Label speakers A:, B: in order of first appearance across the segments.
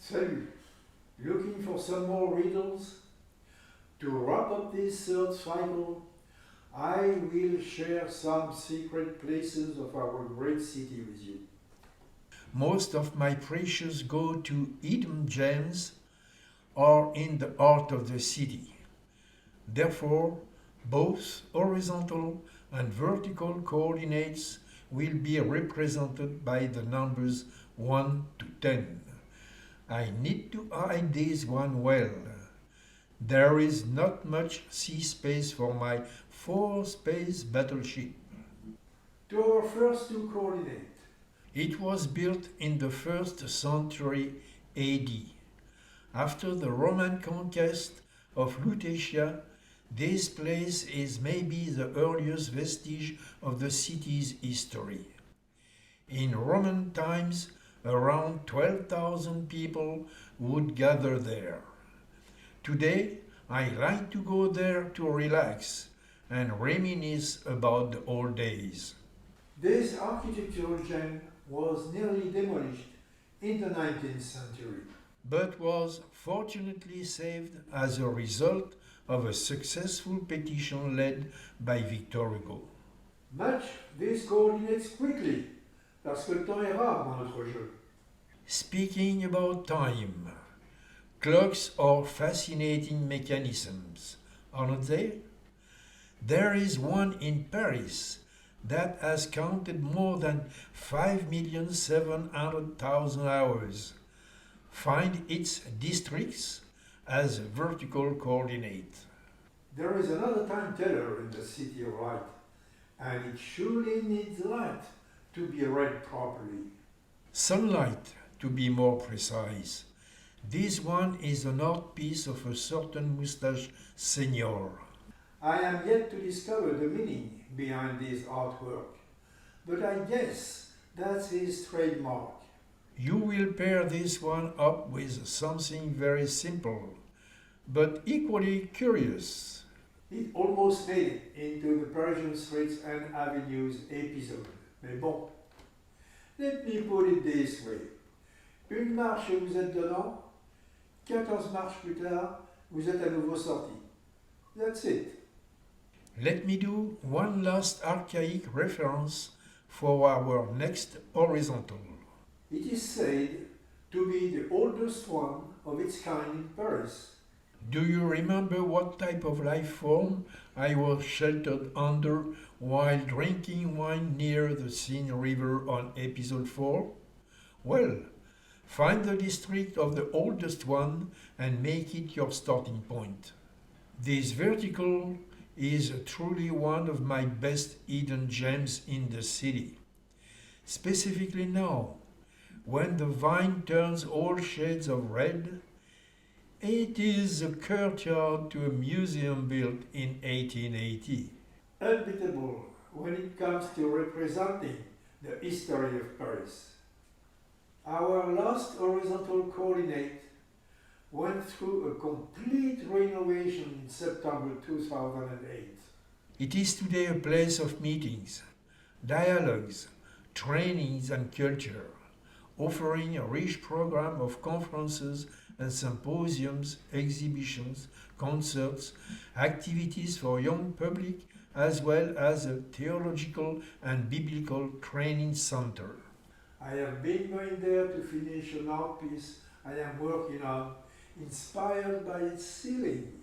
A: Salut! Looking for some more riddles? To wrap up this third cycle, I will share some secret places of our great city with you.
B: Most of my precious go to hidden gems or in the heart of the city. Therefore, both horizontal and vertical coordinates will be represented by the numbers 1 to 10. I need to hide this one well. There is not much sea space for my 4-space battleship.
A: To our first two coordinates.
B: It was built in the 1st century AD. After the Roman conquest of Lutetia, this place is maybe the earliest vestige of the city's history. In Roman times, around 12,000 people would gather there. Today, I like to go there to relax and reminisce about the old days.
A: This architectural gem was nearly demolished in the 19th century,
B: but was fortunately saved as a result of a successful petition led by Victor Hugo.
A: Match these coordinates quickly, parce que le temps est rare dans notre jeu.
B: Speaking about time, clocks are fascinating mechanisms, aren't they? There is one in Paris that has counted more than 5,700,000 hours. Find its districts as a vertical coordinate.
A: There is another time teller in the City of Light, and it surely needs light to be read properly.
B: Sunlight, to be more precise. This one is an art piece of a certain moustache senior.
A: I am yet to discover the meaning behind this artwork, but I guess that's his trademark.
B: You will pair this one up with something very simple, but equally curious.
A: It almost made it into the Parisian Streets and Avenues episode. Mais bon, let me put it this way. Une marche et vous êtes dedans, 14 marches plus tard, vous êtes à nouveau sorti. That's it.
B: Let me do one last archaic reference for our next horizontal.
A: It is said to be the oldest one of its kind in Paris.
B: Do you remember what type of life form I was sheltered under while drinking wine near the Seine River on episode 4? Well, find the district of the oldest one and make it your starting point. This vertical is truly one of my best hidden gems in the city. Specifically now, when the vine turns all shades of red, it is a courtyard to a museum built in 1880.
A: Unbeatable when it comes to representing the history of Paris. Our last horizontal coordinate went through a complete renovation in September 2008.
B: It is today a place of meetings, dialogues, trainings and culture, offering a rich program of conferences and symposiums, exhibitions, concerts, activities for young public, as well as a theological and biblical training center.
A: I have been going there to finish an art piece I am working on, inspired by its ceiling.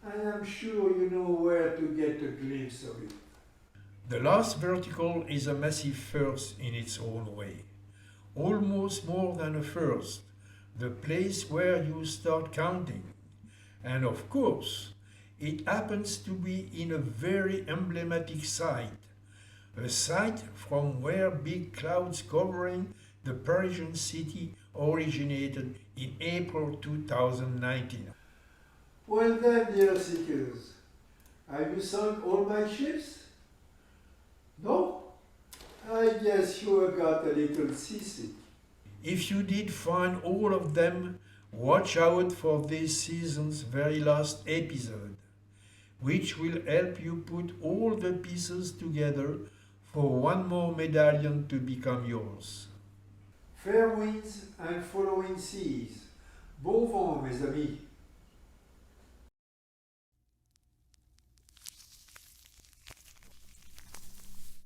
A: I am sure you know where to get a glimpse of it.
B: The last vertical is a massive first in its own way. Almost more than a first, the place where you start counting. And of course, it happens to be in a very emblematic site, a site from where big clouds covering the Parisian city originated in April 2019.
A: Well then, dear seekers, have you sunk all my ships? No? I guess you got a little seasick.
B: If you did find all of them, watch out for this season's very last episode, which will help you put all the pieces together for one more medallion to become yours.
A: Fair winds and following seas. Bon vent, mes amis.